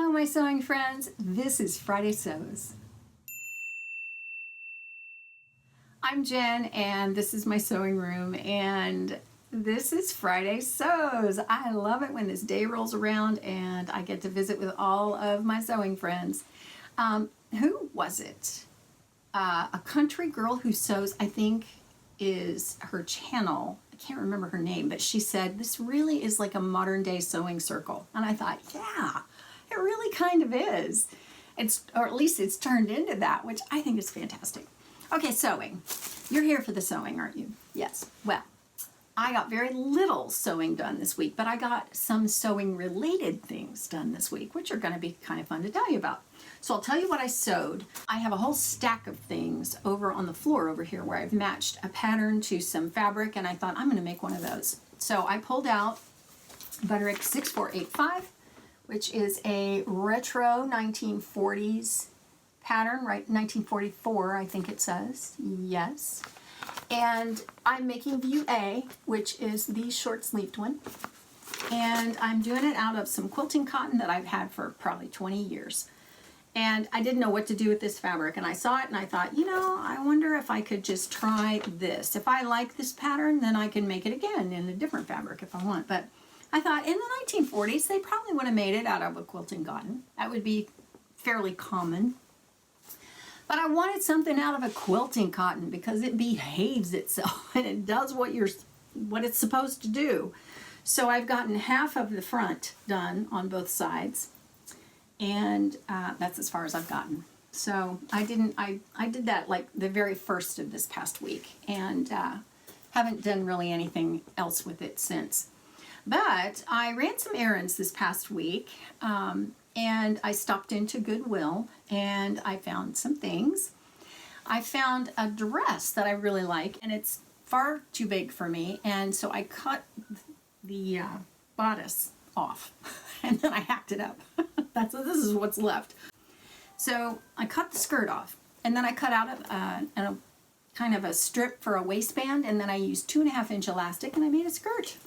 Hello, my sewing friends. This is Friday Sews. I'm Jen, and this is my sewing room, and this is Friday Sews. I love it when this day rolls around and I get to visit with all of my sewing friends. Who was it? A country girl who sews, I think, is her channel. I can't remember her name, but she said this really is like a modern day sewing circle. And I thought, yeah, it really kind of is. Or at least it's turned into that, which I think is fantastic. Okay, sewing. You're here for the sewing, aren't you? Yes. Well, I got very little sewing done this week, but I got some sewing related things done this week, which are going to be kind of fun to tell you about. So I'll tell you what I sewed. I have a whole stack of things over on the floor over here where I've matched a pattern to some fabric, and I thought I'm going to make one of those. So I pulled out Butterick 6485, which is a retro 1940s pattern, right? 1944, I think it says. Yes. And I'm making view A, which is the short-sleeved one. And I'm doing it out of some quilting cotton that I've had for probably 20 years. And I didn't know what to do with this fabric. And I saw it and I thought, you know, I wonder if I could just try this. If I like this pattern, then I can make it again in a different fabric if I want. But I thought in the 1940s, they probably would have made it out of a quilting cotton. That would be fairly common. But I wanted something out of a quilting cotton because it behaves itself and it does what it's supposed to do. So I've gotten half of the front done on both sides, and that's as far as I've gotten. So I did that like the very first of this past week, and haven't done really anything else with it since. But I ran some errands this past week, and I stopped into Goodwill and I found some things. I found a dress that I really like, and it's far too big for me, and so I cut the bodice off and then I hacked it up. This is what's left. So I cut the skirt off, and then I cut out a kind of a strip for a waistband, and then I used 2.5-inch elastic and I made a skirt.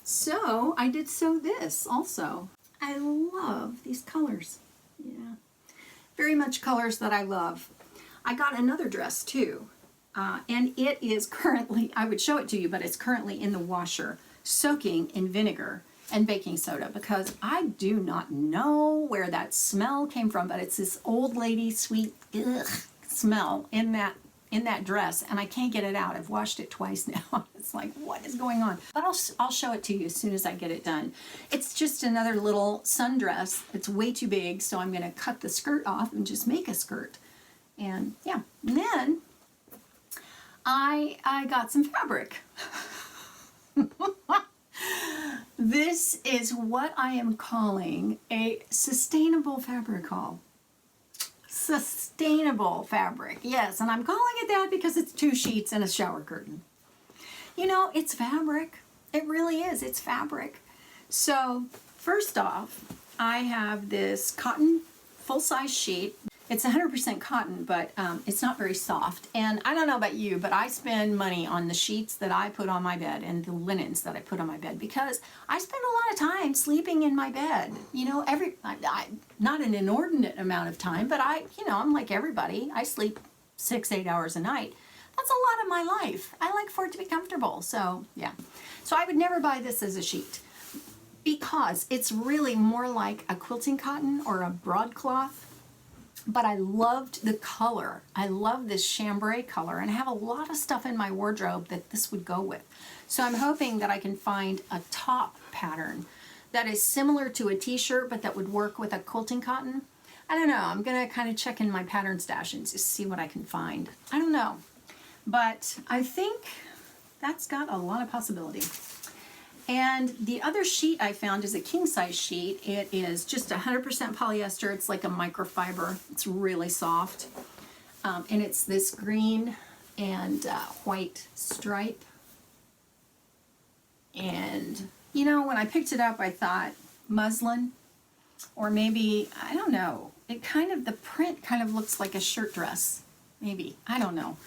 So I did sew this also. I love these colors. Yeah, very much colors that I love. I got another dress too, and it is currently, I would show it to you, but it's currently in the washer, soaking in vinegar and baking soda, because I do not know where that smell came from, but it's this old lady sweet smell in that dress, and I can't get it out. I've washed it twice now. It's like, what is going on? But I'll show it to you as soon as I get it done. It's just another little sundress. It's way too big, so I'm going to cut the skirt off and just make a skirt. And yeah, and then I got some fabric. This is what I am calling a sustainable fabric haul. Sustainable fabric, yes, and I'm calling it that because it's 2 sheets and a shower curtain. You know, it's fabric. It really is. It's fabric. So first off, I have this cotton full-size sheet. It's 100% cotton, but it's not very soft. And I don't know about you, but I spend money on the sheets that I put on my bed and the linens that I put on my bed because I spend a lot of time sleeping in my bed. You know, not an inordinate amount of time, but I'm like everybody. I sleep 6-8 hours a night. That's a lot of my life. I like for it to be comfortable. So yeah. So I would never buy this as a sheet because it's really more like a quilting cotton or a broadcloth. But I loved the color. I love this chambray color, and I have a lot of stuff in my wardrobe that this would go with. So I'm hoping that I can find a top pattern that is similar to a t-shirt, but that would work with a quilting cotton. I don't know. I'm going to kind of check in my pattern stash and just see what I can find. I don't know. But I think that's got a lot of possibility. And the other sheet I found is a king-size sheet. It is just 100% polyester. It's like a microfiber. It's really soft. And it's this green and white stripe. And, you know, when I picked it up, I thought muslin, or maybe, I don't know. The print kind of looks like a shirt dress. Maybe. I don't know.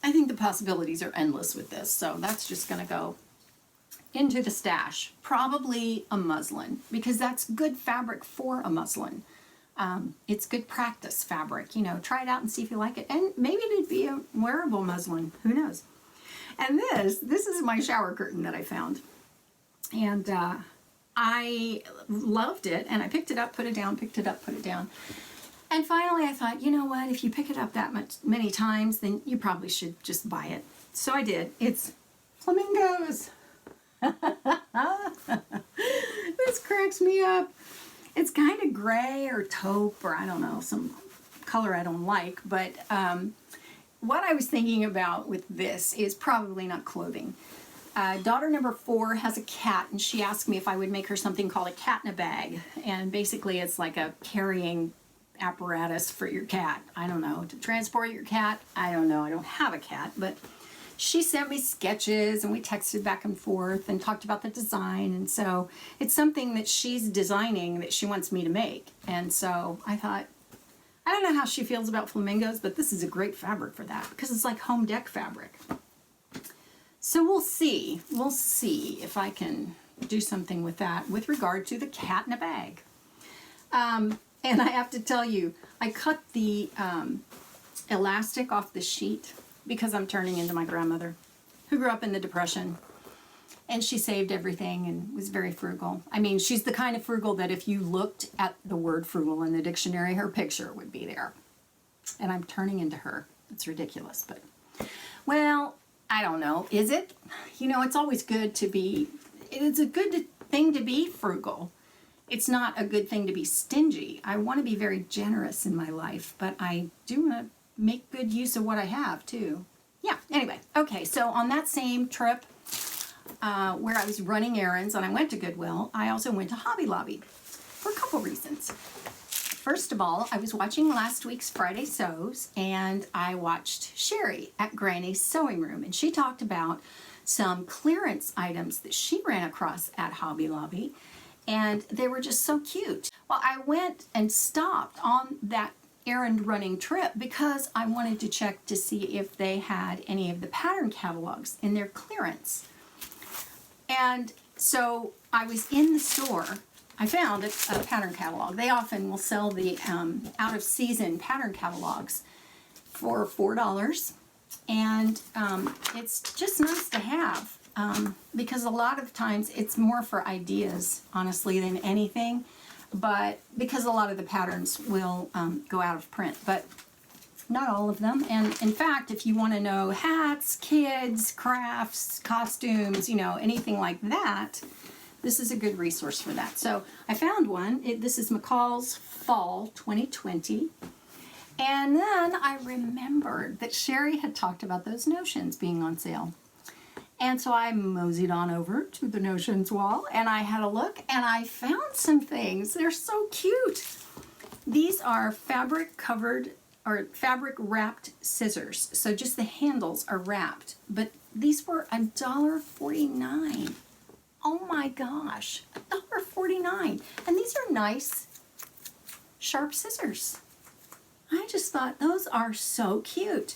I think the possibilities are endless with this. So that's just going to go into the stash. Probably a muslin, because that's good fabric for a muslin. It's good practice fabric. You know, try it out and see if you like it. And maybe it'd be a wearable muslin. Who knows? And this is my shower curtain that I found. And I loved it. And I picked it up, put it down, picked it up, put it down. And finally I thought, you know what? If you pick it up that many times, then you probably should just buy it. So I did. It's flamingos. This cracks me up. It's kind of gray or taupe, or I don't know, some color I don't like. But what I was thinking about with this is probably not clothing. Daughter number 4 has a cat, and she asked me if I would make her something called a cat in a bag. And basically it's like a carrying apparatus for your cat. I don't know, to transport your cat. I don't know. I don't have a cat, but she sent me sketches and we texted back and forth and talked about the design. And so it's something that she's designing that she wants me to make. And so I thought, I don't know how she feels about flamingos, but this is a great fabric for that because it's like home deck fabric. So we'll see. We'll see if I can do something with that with regard to the cat in a bag. And I have to tell you, I cut the elastic off the sheet because I'm turning into my grandmother, who grew up in the Depression, and she saved everything and was very frugal. I mean, she's the kind of frugal that if you looked at the word frugal in the dictionary, her picture would be there. And I'm turning into her. It's ridiculous, but, well, I don't know. Is it? You know, it's always good to be, it's a good thing to be frugal. It's not a good thing to be stingy. I want to be very generous in my life, but I do want to make good use of what I have too. Yeah, anyway, okay, so on that same trip where I was running errands and I went to Goodwill, I also went to Hobby Lobby for a couple reasons. First of all, I was watching last week's Friday Sews, and I watched Sherry at Granny's Sewing Room, and she talked about some clearance items that she ran across at Hobby Lobby, and they were just so cute. Well, I went and stopped on that errand running trip because I wanted to check to see if they had any of the pattern catalogs in their clearance. And so I was in the store. I found a pattern catalog. They often will sell the out of season pattern catalogs for $4. And it's just nice to have because a lot of times it's more for ideas, honestly, than anything. But because a lot of the patterns will go out of print, but not all of them. And in fact, if you want to know hats, kids, crafts, costumes, you know, anything like that, this is a good resource for that. So I found one. This is Mccall's Fall 2020. And then I remembered that Sherry had talked about those notions being on sale. And so I moseyed on over to the notions wall and I had a look and I found some things. They're so cute. These are fabric covered or fabric wrapped scissors. So just the handles are wrapped, but these were $1.49. Oh my gosh, $1.49. And these are nice, sharp scissors. I just thought those are so cute.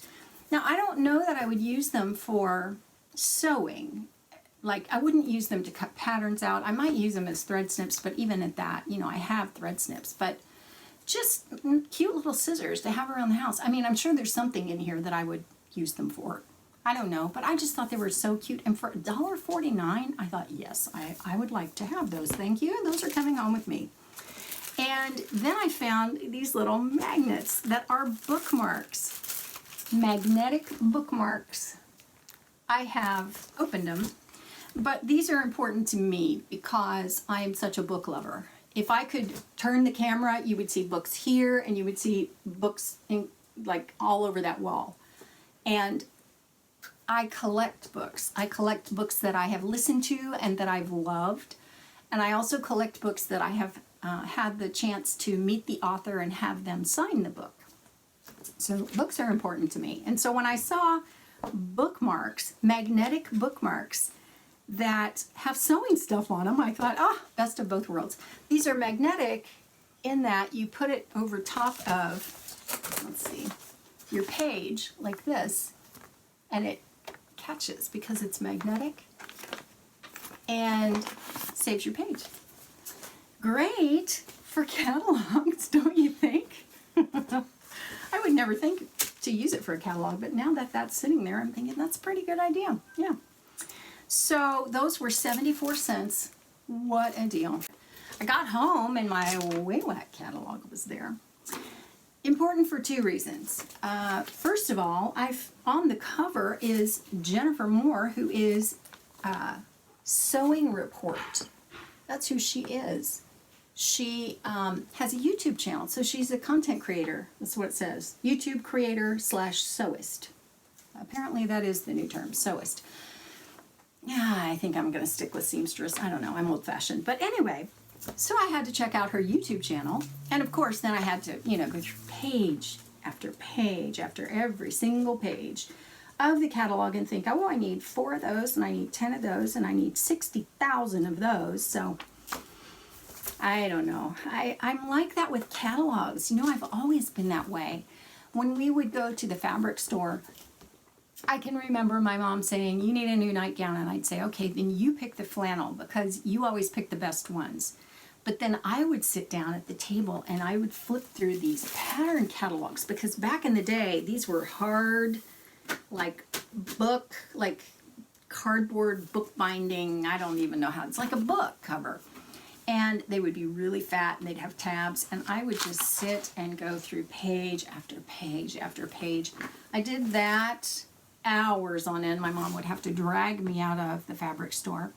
Now, I don't know that I would use them for sewing. Like, I wouldn't use them to cut patterns out. I might use them as thread snips, but even at that, you know, I have thread snips. But just cute little scissors to have around the house. I mean, I'm sure there's something in here that I would use them for. I don't know, but I just thought they were so cute. And for $1.49, I thought, yes, I would like to have those. Thank you. Those are coming home with me. And then I found these little magnets that are bookmarks. Magnetic bookmarks. I have opened them, but these are important to me because I am such a book lover. If I could turn the camera, you would see books here and you would see books in, like all over that wall. And I collect books. I collect books that I have listened to and that I've loved. And I also collect books that I have had the chance to meet the author and have them sign the book. So books are important to me. And so when I saw bookmarks, magnetic bookmarks that have sewing stuff on them, I thought, ah, best of both worlds. These are magnetic in that you put it over top of, let's see, your page like this, and it catches because it's magnetic. and saves your page. Great for catalogs, don't you think? I would never think to use it for a catalog, but now that that's sitting there, I'm thinking that's a pretty good idea. Yeah. So those were 74 cents. What a deal. I got home and my Waywack catalog was there. Important for two reasons. First of all, on the cover is Jennifer Moore, who is Sewing Report. That's who she is. She has a YouTube channel, so she's a content creator. That's what it says. YouTube creator / sewist. Apparently that is the new term, sewist. Yeah, I think I'm going to stick with seamstress. I don't know. I'm old-fashioned. But anyway, so I had to check out her YouTube channel. And of course, then I had to, go through page after every single page of the catalog and think, oh, I need 4 of those, and I need 10 of those, and I need 60,000 of those. So I don't know. I'm like that with catalogs. I've always been that way. When we would go to the fabric store, I can remember my mom saying, you need a new nightgown, and I'd say, okay, then you pick the flannel because you always pick the best ones. But then I would sit down at the table and I would flip through these pattern catalogs because back in the day, these were hard, like cardboard book binding. I don't even know how. It's like a book cover. And they would be really fat and they'd have tabs. And I would just sit and go through page after page after page. I did that hours on end. My mom would have to drag me out of the fabric store.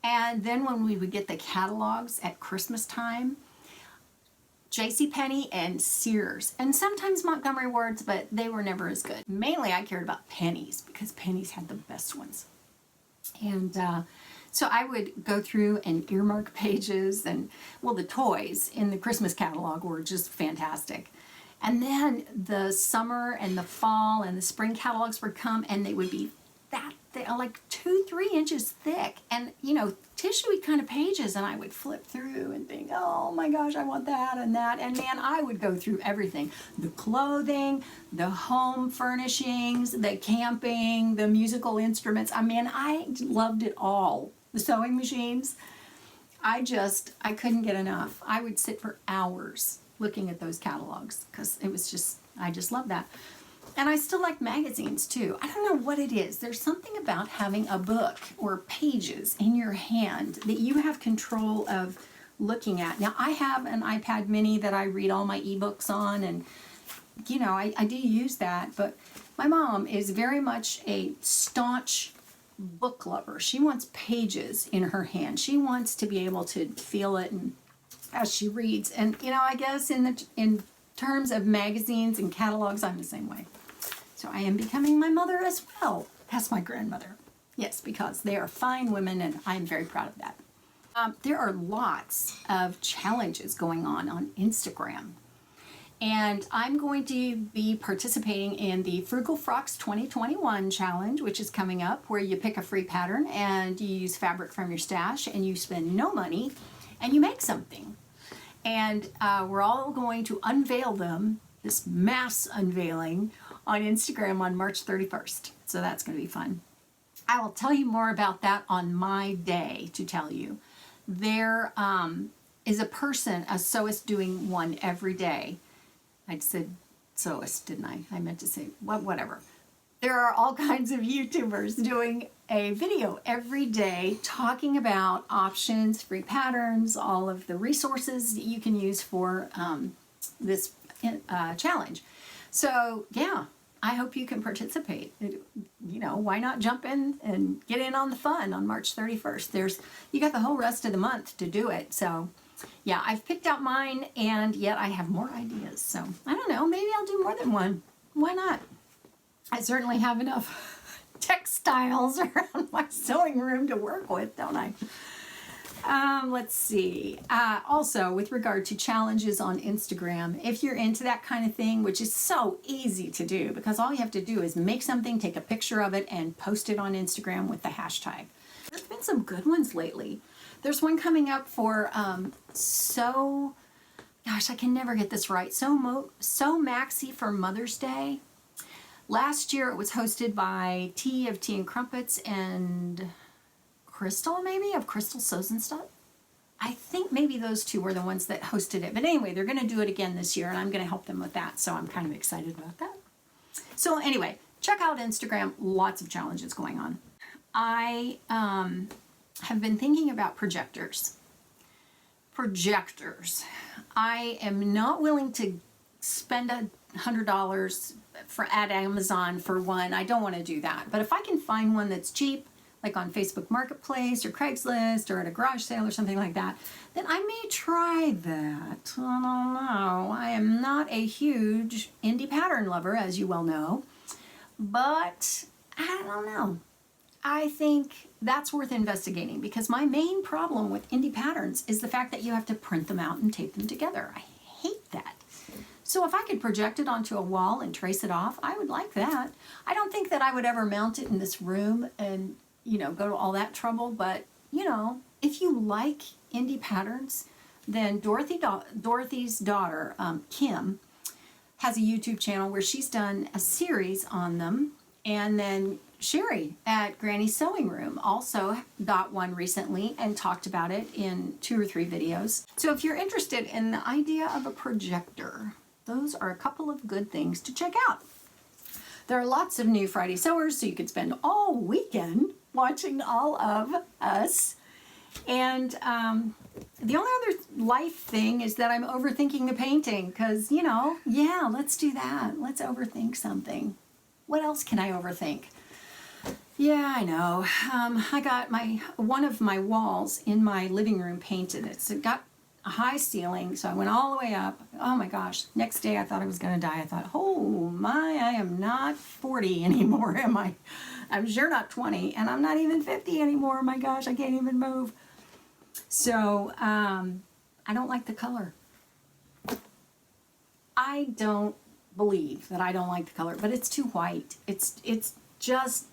And then when we would get the catalogs at Christmas time, JCPenney and Sears, and sometimes Montgomery Wards, but they were never as good. Mainly I cared about Pennies because Pennies had the best ones. And so I would go through and earmark pages, and well, the toys in the Christmas catalog were just fantastic. And then the summer and the fall and the spring catalogs would come, and they would be that thick, like 2-3 inches thick, and tissue-y kind of pages. And I would flip through and think, oh my gosh, I want that and that. And man, I would go through everything: the clothing, the home furnishings, the camping, the musical instruments. I mean, I loved it all. The sewing machines. I couldn't get enough. I would sit for hours looking at those catalogs because I just love that. And I still like magazines too. I don't know what it is. There's something about having a book or pages in your hand that you have control of looking at. Now, I have an iPad mini that I read all my ebooks on, and I do use that, but my mom is very much a staunch book lover. She wants pages in her hand. She wants to be able to feel it and as she reads. And I guess in terms of magazines and catalogs, I'm the same way. So I am becoming my mother as well as my grandmother. Yes, because they are fine women, and I'm very proud of that. There are lots of challenges going on Instagram. And I'm going to be participating in the Frugal Frocks 2021 challenge, which is coming up, where you pick a free pattern and you use fabric from your stash and you spend no money and you make something. And we're all going to unveil them, this mass unveiling, on Instagram on March 31st. So that's going to be fun. I will tell you more about that on my day to tell you. There is a person, a sewist, doing one every day. I said sewist, didn't I? I meant to say, whatever. There are all kinds of YouTubers doing a video every day talking about options, free patterns, all of the resources that you can use for this challenge. So, yeah, I hope you can participate. Why not jump in and get in on the fun on March 31st? You got the whole rest of the month to do it, so... Yeah, I've picked out mine, and yet I have more ideas. So, I don't know, maybe I'll do more than one. Why not? I certainly have enough textiles around my sewing room to work with, don't I? Let's see. Also, with regard to challenges on Instagram, if you're into that kind of thing, which is so easy to do, because all you have to do is make something, take a picture of it, and post it on Instagram with the hashtag. There's been some good ones lately. There's one coming up for gosh, I can never get this right. So Maxi for Mother's Day. Last year it was hosted by Tea of Tea and Crumpets and Crystal, maybe, of Crystal Sews and Stuff. I think maybe those two were the ones that hosted it. But anyway, they're going to do it again this year, and I'm going to help them with that. So I'm kind of excited about that. So anyway, check out Instagram. Lots of challenges going on. I have been thinking about projectors. Projectors. I am not willing to spend $100 at Amazon for one. I don't want to do that. But if I can find one that's cheap, like on Facebook Marketplace or Craigslist or at a garage sale or something like that, then I may try that. I don't know. I am not a huge indie pattern lover, as you well know, but I don't know. I think that's worth investigating, because my main problem with indie patterns is the fact that you have to print them out and tape them together. I hate that. So if I could project it onto a wall and trace it off, I would like that. I don't think that I would ever mount it in this room and, go to all that trouble. But, if you like indie patterns, then Dorothy's daughter, Kim, has a YouTube channel where she's done a series on them. And then Sherry at Granny's Sewing Room also got one recently and talked about it in 2 or 3 videos. So if you're interested in the idea of a projector, those are a couple of good things to check out. There are lots of new Friday Sewers, so you could spend all weekend watching all of us. And the only other life thing is that I'm overthinking the painting, because, yeah, let's do that. Let's overthink something. What else can I overthink? Yeah, I know. I got one of my walls in my living room painted. It's got a high ceiling, so I went all the way up. Oh my gosh. Next day I thought I was going to die. I thought, oh my, I am not 40 anymore, am I? I'm sure not 20, and I'm not even 50 anymore. Oh my gosh, I can't even move. So, I don't like the color. I don't believe that I don't like the color, but it's too white. It's just,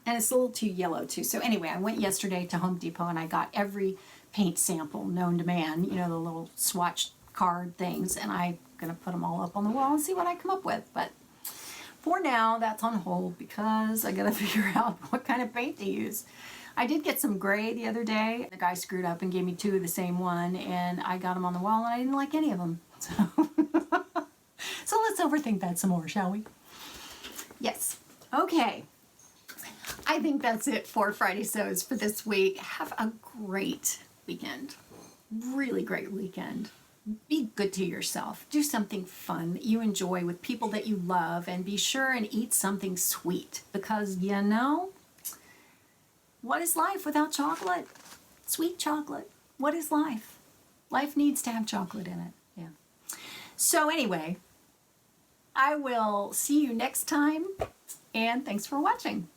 and it's a little too yellow too. So anyway, I went yesterday to Home Depot and I got every paint sample known to man, the little swatch card things, and I'm going to put them all up on the wall and see what I come up with. But for now, that's on hold because I got to figure out what kind of paint to use. I did get some gray the other day. The guy screwed up and gave me 2 of the same one, and I got them on the wall and I didn't like any of them. So let's overthink that some more, shall we? Yes. Okay. I think that's it for Friday Sews for this week. Have a great weekend. Really great weekend. Be good to yourself. Do something fun that you enjoy with people that you love, and be sure and eat something sweet, because what is life without chocolate? Sweet chocolate. What is life? Life needs to have chocolate in it. Yeah. So anyway, I will see you next time, and thanks for watching.